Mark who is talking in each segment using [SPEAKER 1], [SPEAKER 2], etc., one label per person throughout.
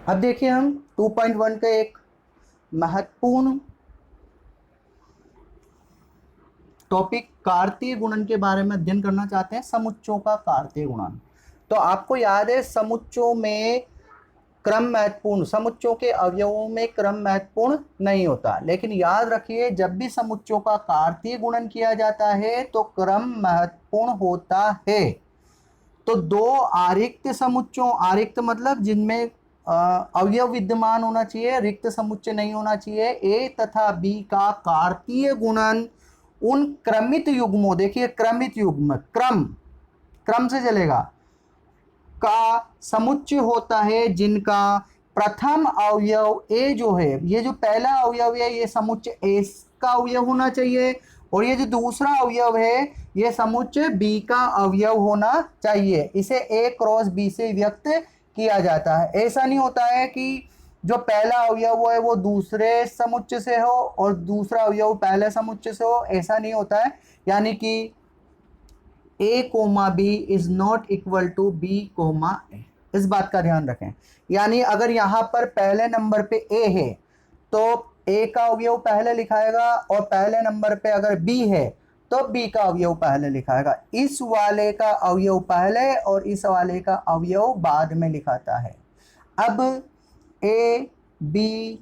[SPEAKER 1] अब देखिए हम 2.1 का एक महत्वपूर्ण टॉपिक कार्तीय गुणन के बारे में अध्ययन करना चाहते हैं, समुच्चों का कार्तीय गुणन। तो आपको याद है समुच्चों में क्रम महत्वपूर्ण, समुच्चों के अवयवों में क्रम महत्वपूर्ण नहीं होता, लेकिन याद रखिए जब भी समुच्चों का कार्तीय गुणन किया जाता है तो क्रम महत्वपूर्ण होता है। तो दो आरिक्त समुच्चों, आरिक्त मतलब जिनमें अवयव विद्यमान होना चाहिए, रिक्त समुच्चय नहीं होना चाहिए, ए तथा बी का कार्तीय गुणन उन क्रमित युग्मों, देखिए क्रमित युग्म, क्रम क्रम से चलेगा, का समुच्चय होता है जिनका प्रथम अवयव ए जो है, ये जो पहला अवयव है ये समुच्चय ए का अवयव होना चाहिए, और ये जो दूसरा अवयव है ये समुच्चय बी का अवयव होना चाहिए। इसे ए क्रॉस बी से व्यक्त किया जाता है। ऐसा नहीं होता है कि जो पहला अवयव है वो दूसरे समुच्चय से हो और दूसरा अवयव पहले समुच्चय से हो, ऐसा नहीं होता है। यानी कि A comma B is not equal to B comma A, इस बात का ध्यान रखें। यानी अगर यहाँ पर पहले नंबर पे ए है तो ए का अवयव पहले लिखाएगा, और पहले नंबर पे अगर बी है तो बी का अवयव पहले लिखाएगा। इस वाले का अवयव पहले और इस वाले का अवयव बाद में लिखाता है। अब A B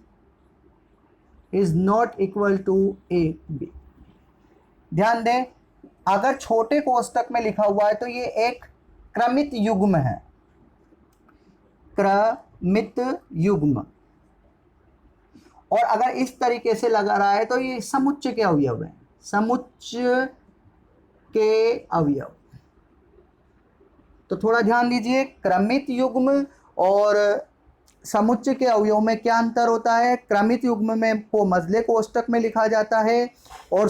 [SPEAKER 1] is not equal to A B, ध्यान दें अगर छोटे कोष्टक में लिखा हुआ है तो ये एक क्रमित युग्म है, क्रमित युग्म, और अगर इस तरीके से लगा रहा है तो ये समुच्चय के अवयव है, समुच्चय के अवयव। तो थोड़ा ध्यान दीजिए, क्रमित युग्म और समुच्चय के अवयव में क्या अंतर होता है। क्रमित युग्म में को मझले कोष्टक में लिखा जाता है और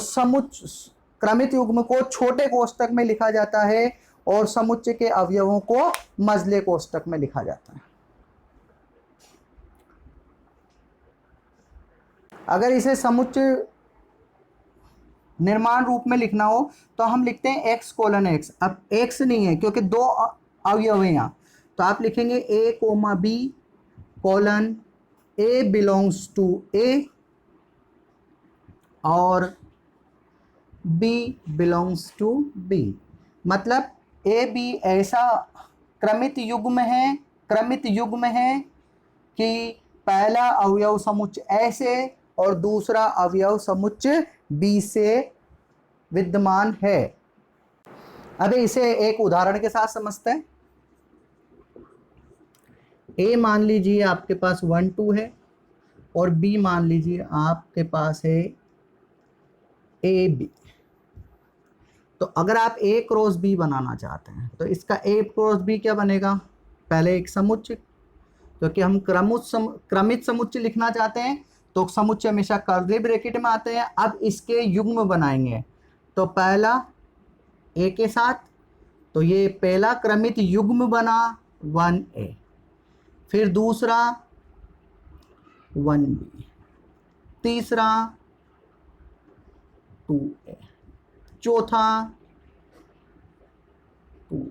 [SPEAKER 1] क्रमित युग्म को छोटे कोष्टक में लिखा जाता है, और समुच्चय के अवयवों को मझले कोष्टक में लिखा जाता है। अगर इसे समुच्चय निर्माण रूप में लिखना हो तो हम लिखते हैं x कोलन x। अब x नहीं है क्योंकि दो अवयव हैं यहाँ, तो आप लिखेंगे a comma B colon a belongs to a और b बिलोंग्स टू b। मतलब a b ऐसा क्रमित युग्म है, क्रमित युग्म है कि पहला अवयव समुच्चय ए से और दूसरा अवयव समुच्चय बी से विद्यमान है। अब इसे एक उदाहरण के साथ समझते हैं। ए मान लीजिए आपके पास 1 2 है और बी मान लीजिए आपके पास है ए बी। तो अगर आप ए क्रॉस बी बनाना चाहते हैं तो इसका ए क्रॉस बी क्या बनेगा, पहले एक समुच्चय, क्योंकि हम क्रमित समुच्चय लिखना चाहते हैं तो समुच्चय हमेशा कर्ली ब्रैकेट में आते हैं। अब इसके युग्म बनाएंगे तो पहला ए के साथ, तो ये पहला क्रमित युग्म बना 1a, फिर दूसरा 1b, तीसरा 2a, चौथा 2।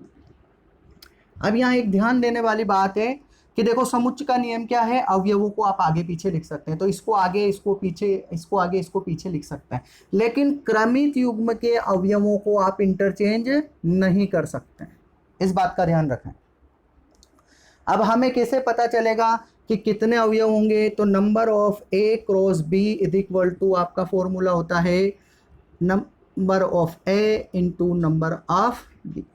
[SPEAKER 1] अब यहाँ एक ध्यान देने वाली बात है कि देखो समुच्चय का नियम क्या है, अवयवों को आप आगे पीछे लिख सकते हैं, तो इसको आगे इसको पीछे, इसको आगे इसको पीछे लिख सकते हैं, लेकिन क्रमित युग्म के अवयवों को आप इंटरचेंज नहीं कर सकते, इस बात का ध्यान रखें। अब हमें कैसे पता चलेगा कि कितने अवयव होंगे, तो number of A cross B is equal to, आपका फॉर्मूला होता है number of A into number of B.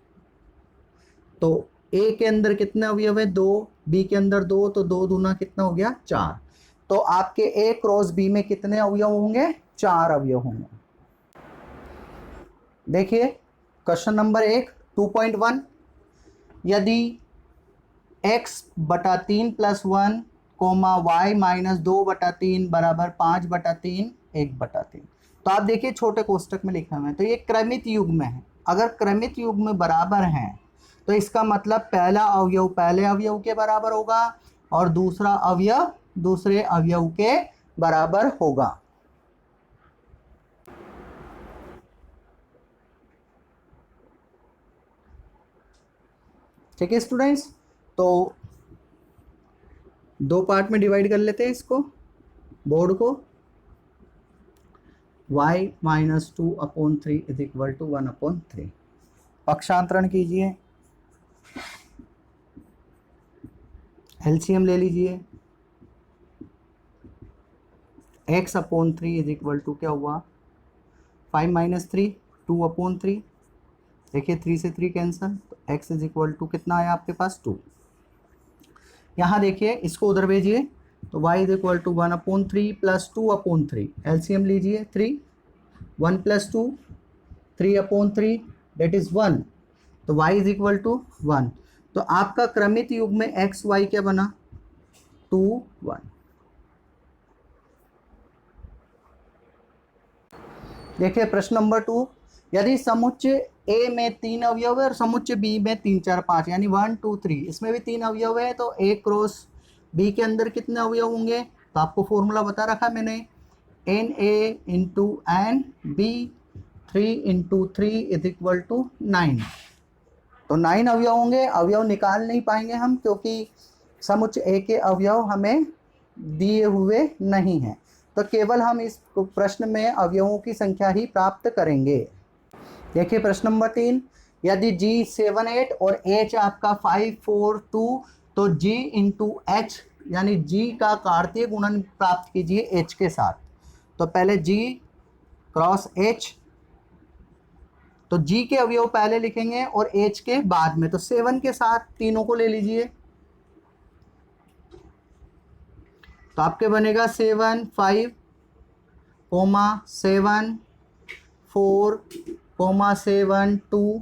[SPEAKER 1] तो ए के अंदर कितने अवयव है, 2, बी के अंदर 2, तो 2 दूना कितना हो गया 4। तो आपके ए क्रॉस बी में कितने अवयव होंगे, 4 अवयव होंगे। देखिए क्वेश्चन नंबर 1 2.1, यदि x बटा 3 प्लस 1 कोमा वाई माइनस 2/3 बराबर 5/3 1/3। तो आप देखिए छोटे कोष्टक में लिखा हुआ है, तो ये क्रमित युग्म है। अगर क्रमित युग्म बराबर हैं तो इसका मतलब पहला अवयव पहले अवयव के बराबर होगा और दूसरा अवयव दूसरे अवयव के बराबर होगा। ठीक है स्टूडेंट्स, तो दो पार्ट में डिवाइड कर लेते हैं इसको, बोर्ड को। y minus 2/3 is equal to 1/3। पक्षांतरण कीजिए, एलसीएम ले लीजिए। x/3 इज इक्वल टू क्या हुआ, 5 माइनस 3 2/3। देखिए 3 से 3 कैंसल, तो x इज इक्वल टू कितना आया आपके पास 2। यहाँ देखिए इसको उधर भेजिए, तो y is equal to 1/3 plus 2/3। LCM लीजिए 3, 1 प्लस 2 3/3 दैट इज 1। तो y इज इक्वल टू 1। तो आपका क्रमित युग्म में एक्स वाई क्या बना, 2 1। देखिए प्रश्न नंबर 2, यदि समुच्चय A में 3 अवयव है और समुच्चय B में 3 4 5 यानी 1 2 3, इसमें भी 3 अवयव है, तो A क्रॉस B के अंदर कितने अवयव होंगे। तो आपको फॉर्मूला बता रखा मैंने, NA into N B 3 into 3 is equal to 9। तो 9 अवयव होंगे। अवयव निकाल नहीं पाएंगे हम, क्योंकि समुच्चय A के अवयव हमें दिए हुए नहीं हैं, तो केवल हम इस प्रश्न में अवयवों की संख्या ही प्राप्त करेंगे। देखिए प्रश्न नंबर 3, यदि G 7 8 और H आपका 5 4 2, तो G इंटू H यानी G का कार्तीय गुणन प्राप्त कीजिए H के साथ। तो पहले G क्रॉस H, तो G के अवयव पहले लिखेंगे और H के बाद में, तो 7 के साथ तीनों को ले लीजिए, तो आपके बनेगा 7 5 7 4 7 2।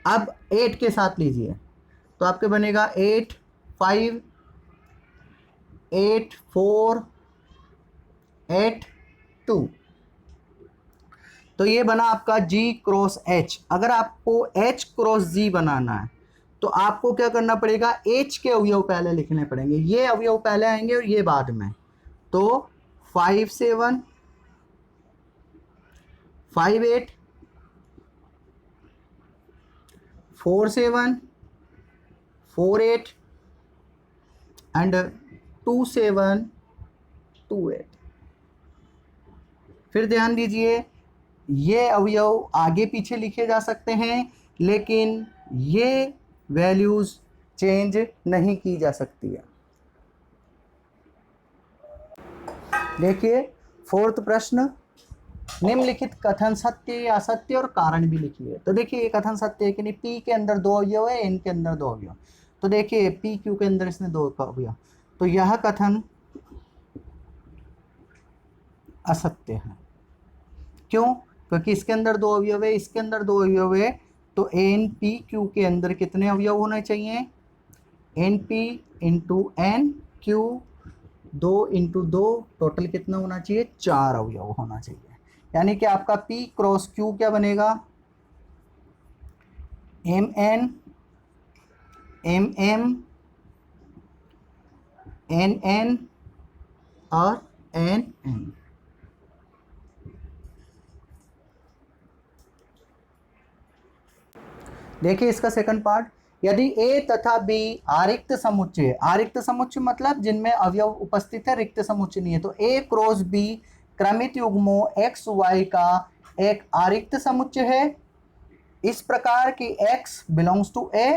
[SPEAKER 1] अब 8 के साथ लीजिए, तो आपके बनेगा 8 5 8 4 8 2। तो ये बना आपका G क्रॉस H। अगर आपको H क्रॉस G बनाना है, तो आपको क्या करना पड़ेगा, H के अवयव पहले लिखने पड़ेंगे। ये अवयव पहले आएंगे और ये बाद में। तो 5 7 5 8 4 7 4 8 एंड 2 7 2 8। फिर ध्यान दीजिए, ये अवयव आगे पीछे लिखे जा सकते हैं, लेकिन ये वैल्यूज चेंज नहीं की जा सकती है। देखिए फोर्थ प्रश्न, निम्नलिखित कथन सत्य या असत्य और कारण भी लिखिए। तो देखिए ये कथन सत्य है कि नहीं, P के अंदर 2 अवयव है, N के अंदर 2 अवयव। तो देखिए P Q के अंदर इसने 2 अवयव, तो यह कथन असत्य है। क्यों, क्योंकि इसके अंदर 2 अवयव है, इसके अंदर 2 अवयव है, तो एन पी क्यू के अंदर कितने अवयव होने चाहिए, N P into N Q 2 into 2 total कितना होना चाहिए, 4 अवयव होना चाहिए। यानी कि आपका P क्रॉस Q क्या बनेगा, एम एन एन एन और एन एन। देखिए इसका सेकंड पार्ट, यदि A तथा B आरिक्त समुच्चय, आरिक्त समुच्चय मतलब जिनमें अवयव उपस्थित है, रिक्त समुच्चय नहीं है, तो A cross B क्रमित युग्मों x y का एक आरिक्त समुच्चय है, इस प्रकार कि x belongs to A,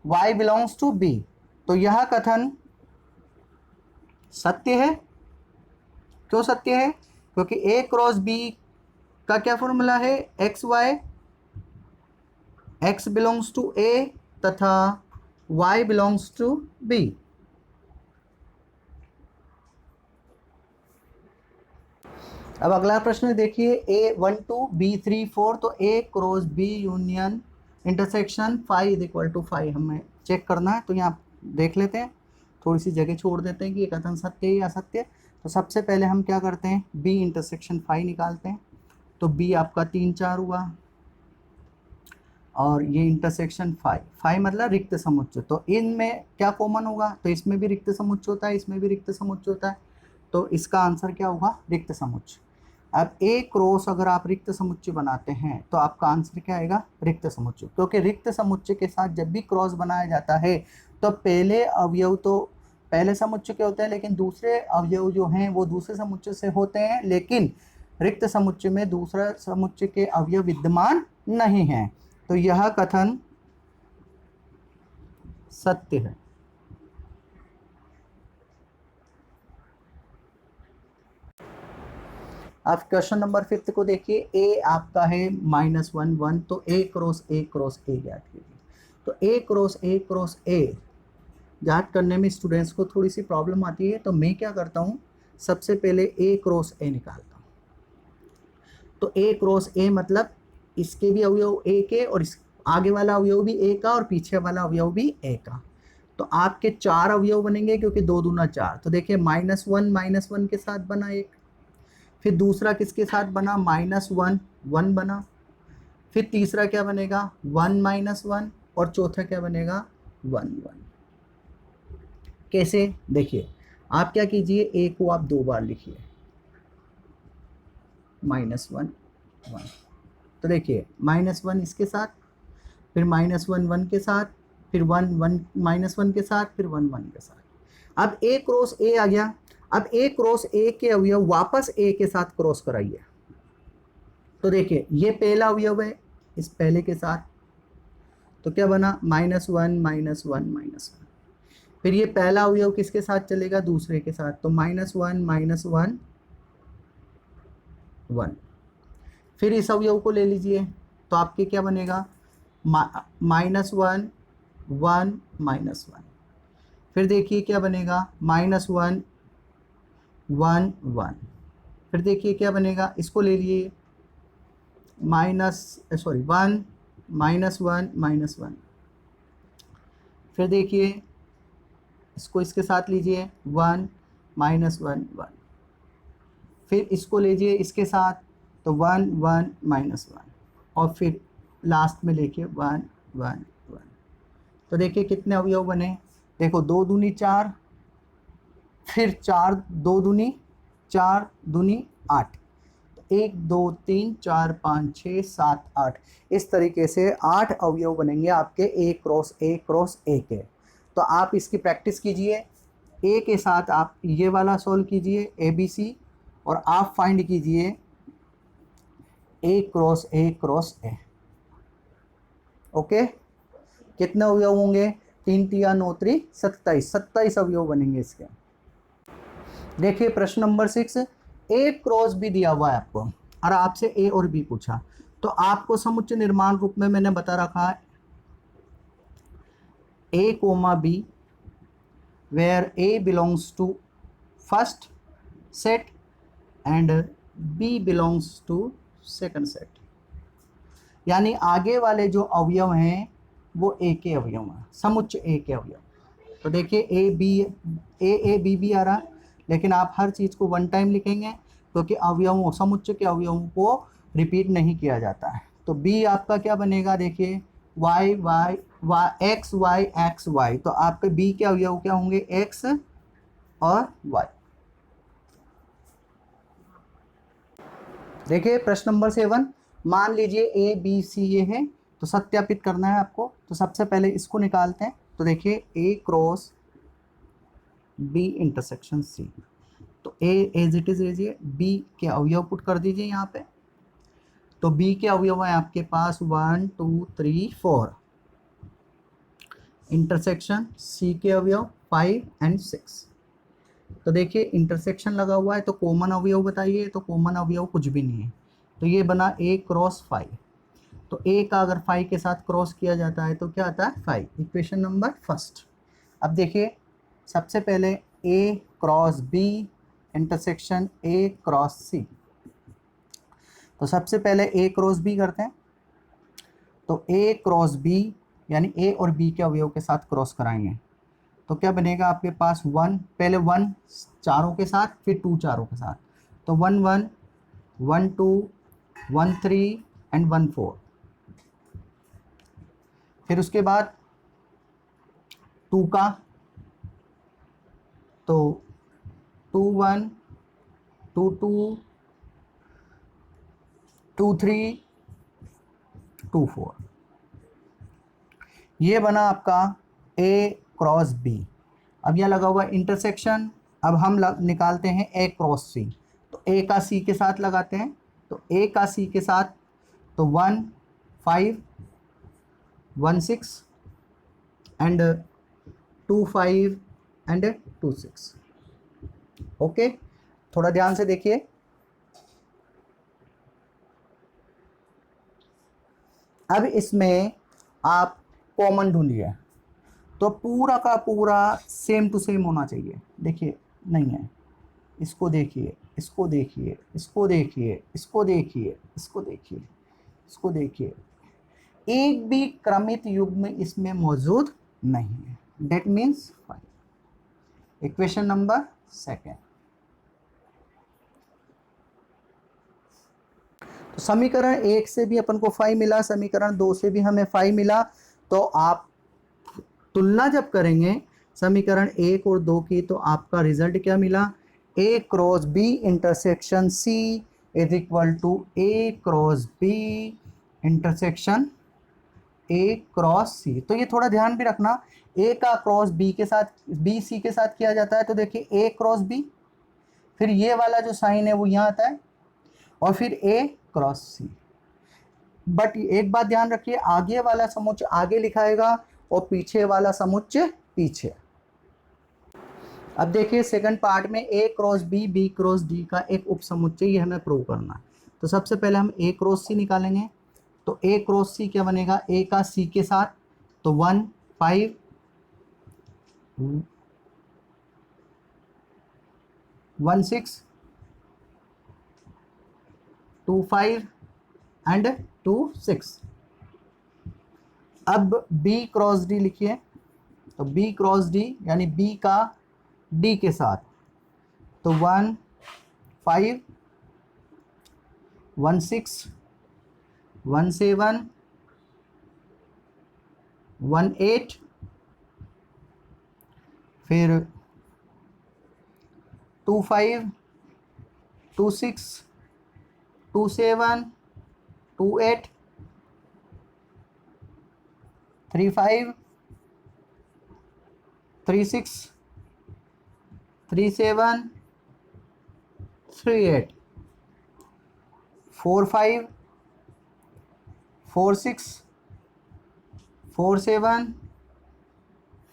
[SPEAKER 1] y belongs to B। तो यह कथन सत्य है। क्यों सत्य है, क्योंकि A क्रॉस B का क्या फॉर्मूला है, x y, x belongs to A तथा y बिलोंग्स टू B। अब अगला प्रश्न देखिए, A1 2 B3 4, तो A cross B union intersection 5 is equal to 5 हमें चेक करना है। तो यहाँ देख लेते हैं, थोड़ी सी जगह छोड़ देते हैं कि ये कथन सत्य है या असत्य। तो सबसे पहले हम क्या करते हैं, B इंटरसेक्शन 5 निकालते हैं। तो B आपका 3 4 हुआ और ये इंटरसेक्शन 5 मतलब रिक्त समुच्चय। तो इनमें क्या कॉमन होगा, तो इसमें भी रिक्त समुच्चय होता है, इसमें भी रिक्त समुच्चय होता है, तो इसका आंसर क्या होगा, रिक्त समुच्चय। अब A क्रॉस अगर आप रिक्त समुच्चय बनाते हैं तो आपका आंसर क्या आएगा, रिक्त समुच्चय। क्योंकि रिक्त समुच्चय के साथ जब भी क्रॉस बनाया जाता है तो पहले अवयव तो पहले समुच्चय के होते हैं, लेकिन दूसरे अवयव जो हैं वो दूसरे समुच्चय से होते हैं, लेकिन रिक्त समुच्चय में दूसरा समुच्चय के अवयव विद्यमान नहीं हैं। तो यह कथन सत्य है। अब क्वेश्चन नंबर 5 को देखिए। ए आपका है -1 1, तो ए क्रॉस ए क्रॉस ए ज्ञात कीजिए। तो ए क्रॉस ए क्रॉस ए ज्ञात करने में स्टूडेंट्स को थोड़ी सी प्रॉब्लम आती है, तो मैं क्या करता हूँ, सबसे पहले ए क्रॉस ए निकालता हूँ। तो ए क्रॉस ए मतलब इसके भी अवयव ए के, और इस आगे वाला अवयव भी ए का, और पीछे वाला अवयव भी ए का। तो आपके 4 अवयव बनेंगे, क्योंकि 2 दूना 4। तो देखिए -1 के साथ बना एक, फिर दूसरा किसके साथ बना, -1 1 बना, फिर तीसरा क्या बनेगा 1 -1, और चौथा क्या बनेगा 1 1। कैसे, देखिए आप क्या कीजिए, ए को आप 2 बार लिखिए, -1 1। तो देखिए -1 इसके साथ, फिर -1 1 के साथ, फिर 1 1 -1 के साथ, फिर 1 1 के साथ। अब ए क्रॉस ए आ गया। अब ए क्रॉस ए के अवयव वापस ए के साथ क्रॉस कराइए। तो देखिए ये पहला अवयव है इस पहले के साथ, तो क्या बना -1 -1 -1। फिर ये पहला अवयव किसके साथ चलेगा, दूसरे के साथ, तो -1 -1 1। फिर इस अवयव को ले लीजिए, तो आपके क्या बनेगा, -1 1 -1। फिर देखिए क्या बनेगा, -1 1 1। फिर देखिए क्या बनेगा, इसको ले लिए, 1 -1 -1। फिर देखिए इसको इसके साथ लीजिए, 1 -1 1। फिर इसको लीजिए इसके साथ, तो 1 1 -1, और फिर लास्ट में लेके 1 1 1। तो देखिए कितने अवयव बने, देखो 2 दूनी 4, फिर 4 2 दूनी 4 दूनी 8, 1 2 3 4 5 6 7 8। इस तरीके से 8 अवयव बनेंगे आपके ए क्रॉस ए क्रॉस ए के। तो आप इसकी प्रैक्टिस कीजिए, ए के साथ आप ये वाला सॉल्व कीजिए ABC, और आप फाइंड कीजिए A cross A cross A. Okay, कितने अवयव होंगे, 3 3 9 3 27 अवयव बनेंगे इसके। देखिए प्रश्न नंबर 6, ए क्रॉस बी दिया हुआ है आपको, और आपसे ए और बी पूछा, तो आपको समुच्चय निर्माण रूप में मैंने बता रखा है A comma B, where A belongs to first set and B belongs to second set. यानी आगे वाले जो अवयव हैं वो ए के अवयव हैं, समुच्चय ए के अवयव। तो देखिए ए बी बी आ रहा, लेकिन आप हर चीज़ को 1 टाइम लिखेंगे, क्योंकि अवयवों समुच्चय के अवयवों को रिपीट नहीं किया जाता है। तो बी आपका क्या बनेगा, देखिए y y y x y. तो आपके बी के अवयव क्या होंगे, एक्स और वाई। देखिए प्रश्न नंबर 7, मान लीजिए ए बी सी ये है, तो सत्यापित करना है आपको। तो सबसे पहले इसको निकालते हैं। तो देखिए ए क्रॉस बी इंटरसेक्शन सी, तो ए एज इट इज लीजिए, बी के अवयव पुट कर दीजिए यहाँ पे। तो बी के अवयव है आपके पास 1 2 3 4, इंटरसेक्शन सी के अवयव 5 और 6। तो देखिए इंटरसेक्शन लगा हुआ है, तो कॉमन अवयव बताइए, तो कॉमन अवयव कुछ भी नहीं है, तो ये बना ए क्रॉस 5। तो ए का अगर 5 के साथ क्रॉस किया जाता है तो क्या आता है 5, इक्वेशन नंबर फर्स्ट। अब देखिए सबसे पहले A cross B intersection A cross C. तो सबसे पहले ए क्रॉस बी करते हैं। तो ए क्रॉस बी यानी ए और बी के अवयव के साथ क्रॉस कराएंगे, तो क्या बनेगा आपके पास 1, पहले 1 चारों के साथ, फिर 2 चारों के साथ। तो 1 1 1 2 1 3 एंड 1 4। फिर उसके बाद 2 का, तो 2 1 2 2 2 3 2 4। ये बना आपका ए क्रॉस बी। अब यह लगा हुआ इंटरसेक्शन। अब हम निकालते हैं ए क्रॉस सी, तो ए का सी के साथ लगाते हैं, तो ए का सी के साथ तो 1 5 1 6 एंड 2 5 एंड 2 6। ओके, थोड़ा ध्यान से देखिए। अब इसमें आप कॉमन ढूंढिए, तो पूरा का पूरा सेम टू सेम होना चाहिए। देखिए नहीं है, इसको देखिए, इसको देखिए, इसको देखिए, इसको देखिए, इसको देखिए, इसको देखिए, एक भी क्रमित युग्म इसमें मौजूद नहीं है। That means 5। Equation number 2। तो समीकरण 1 से भी अपन को 5 मिला, समीकरण 2 से भी हमें 5 मिला। तो आप तुलना जब करेंगे समीकरण 1 और 2 की, तो आपका रिजल्ट क्या मिला? A cross B intersection C is equal to A cross B intersection A cross C. तो ये थोड़ा ध्यान भी रखना, ए का क्रॉस बी के साथ, बी सी के साथ किया जाता है। तो देखिए ए क्रॉस बी, फिर ये वाला जो साइन है वो यहाँ आता है, और फिर ए क्रॉस सी। बट एक बात ध्यान रखिए, आगे वाला समुच्चय आगे लिखाएगा और पीछे वाला समुच्चय पीछे। अब देखिए सेकंड पार्ट में A cross B, B cross D का एक उपसमुच्चय, ये हमें प्रूव करना है। तो सबसे पहले हम ए क्रॉस सी निकालेंगे। तो ए क्रॉस सी क्या बनेगा? ए का सी के साथ तो 1 5 1 6 2 5 एंड 2 6। अब B क्रॉस डी लिखिए, तो B क्रॉस डी यानी B का D के साथ तो 1 5 1 6 1 7 1 8, फिर 2 5 2 6 2 7 2 8 3 5 3 6 3 7 3 8 4 5 4 6 4 7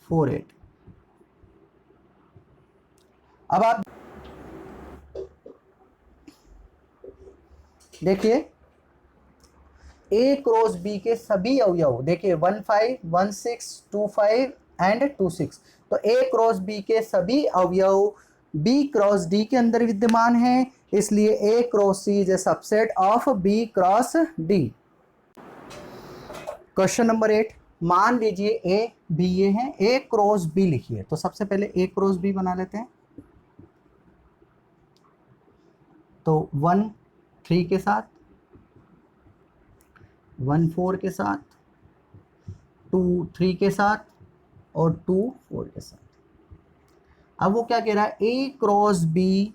[SPEAKER 1] 4 8। अब आप देखिए ए क्रॉस बी के सभी अवयव, देखिए 1 5 1 6 2 5 एंड 2 6। तो ए क्रॉस बी के सभी अवयव बी क्रॉस डी के अंदर विद्यमान है, इसलिए A cross C is a subset of B cross D. Question number 8, मान लीजिए ए बी ये है, ए क्रॉस बी लिखिए। तो सबसे पहले ए क्रॉस बी बना लेते हैं। तो 1 3 के साथ, 1 4 के साथ, 2 3 के साथ और 2 4 के साथ। अब वो क्या कह रहा है? ए क्रॉस बी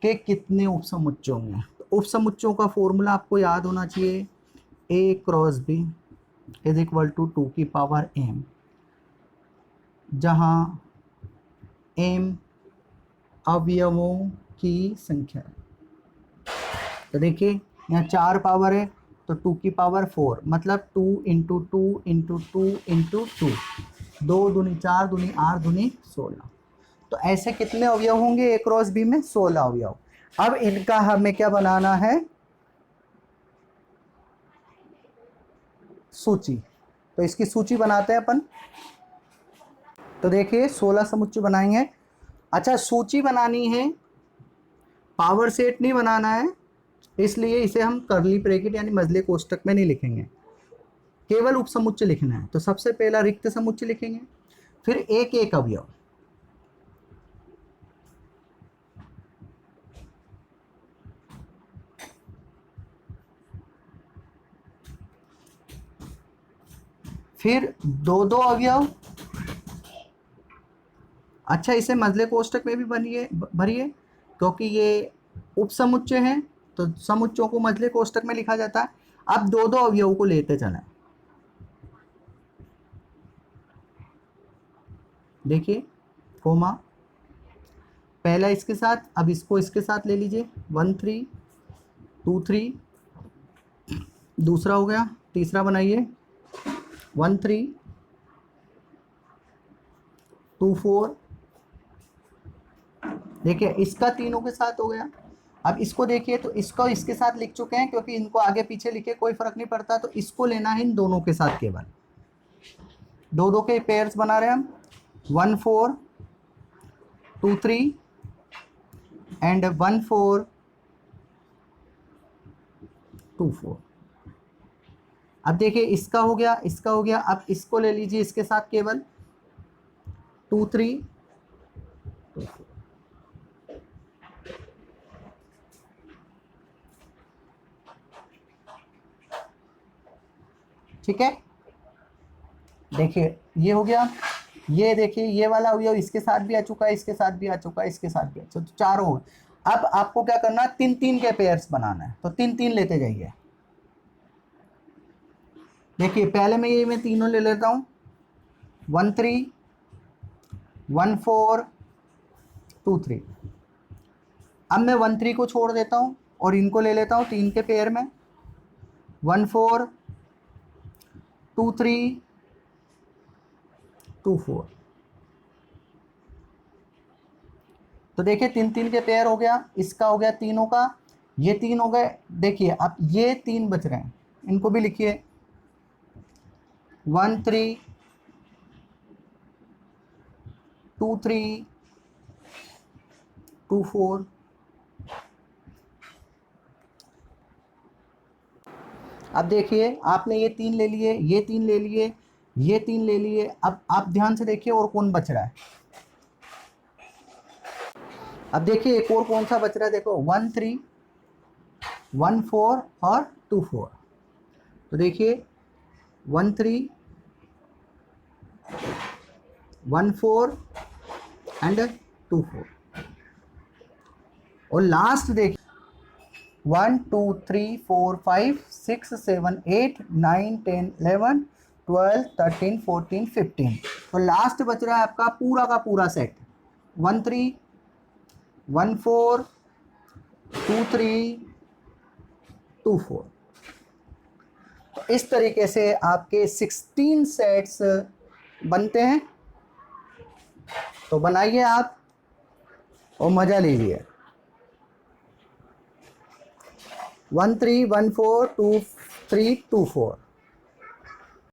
[SPEAKER 1] के कितने उपसमुच्चय होंगे? तो उपसमुच्चयों का फॉर्मूला आपको याद होना चाहिए, A cross B is equal to 2 की पावर m, जहां m अवयवों की संख्या है। तो देखिए यहाँ 4 पावर है, तो 2 की पावर 4, मतलब 2 इंटू 2 इंटू 2 इंटू 2, 2 दूनी 4 दूनी 8 दूनी 16। तो ऐसे कितने अवयव होंगे ए क्रॉस बी में? 16 अवयव। अब इनका हमें क्या बनाना है? सूची। तो इसकी सूची बनाते हैं अपन। तो देखिए 16 समुच्चय बनाएंगे। अच्छा, सूची बनानी है, पावर सेट नहीं बनाना है, इसलिए इसे हम कर्ली ब्रैकेट यानी मझले कोष्टक में नहीं लिखेंगे, केवल उपसमुच्चय लिखना है। तो सबसे पहला रिक्त समुच्चय लिखेंगे, फिर एक एक अवयव, फिर दो दो अवयव। अच्छा, इसे मझले कोष्टक में भी भरिए, क्योंकि ये उपसमुच्चय है तो समुच्चयों को मझले कोष्टक में लिखा जाता है। अब दो दो अवयव को लेते चलें। देखिए कोमा, पहला इसके साथ, अब इसको इसके साथ ले लीजिए, 1 3 2 3, दूसरा हो गया, तीसरा बनाइए 1 3 2 4। देखिए इसका तीनों के साथ हो गया। अब इसको देखिए तो इसको इसके साथ लिख चुके हैं, क्योंकि इनको आगे पीछे लिखे कोई फर्क नहीं पड़ता, तो इसको लेना है इन दोनों के साथ केवल। दो दो के पेयर्स बना रहे हैं हम, 1 4 2 3 एंड 1 4 2 4। अब देखिए इसका हो गया, इसका हो गया, अब इसको ले लीजिए इसके साथ केवल 2 3 2 4। ठीक है, देखिए ये हो गया, ये देखिए ये वाला हो गया, इसके साथ भी आ चुका है, इसके साथ भी आ चुका है, इसके साथ भी आ चुका है, तो चारों हो। अब आपको क्या करना है, 3 3 के पेयर्स बनाना है, तो 3 3 लेते जाइए। देखिए पहले मैं तीनों ले लेता हूँ, 1 3 1 4 2 3। अब मैं 1 3 को छोड़ देता हूँ और इनको ले लेता हूँ 3 के पेयर में, 1 4 2 3 2 4। तो देखिए 3 3 के पेयर हो गया, इसका हो गया तीनों का, ये 3 हो गए। देखिए अब ये 3 बच रहे हैं, इनको भी लिखिए, 1 3 2 3 2 4। अब देखिए आपने ये 3 ले लिए, ये 3 ले लिए, ये 3 ले लिए। अब आप ध्यान से देखिए और कौन बच रहा है। अब देखिए एक और कौन सा बच रहा है, देखो 1 3 1 4 और 2 4। तो देखिए 1 3 1 4 एंड 2 4। और लास्ट देखिए 1 2 3 4 5 6 7 8 9 10 11 12 13 14 15। तो लास्ट बच रहा है आपका पूरा का पूरा सेट, 1 3 1 4 2 3 2 4। तो इस तरीके से आपके 16 सेट्स बनते हैं। तो बनाइए आप और मजा लीजिए। 1 3 1 4 2 3 2 4।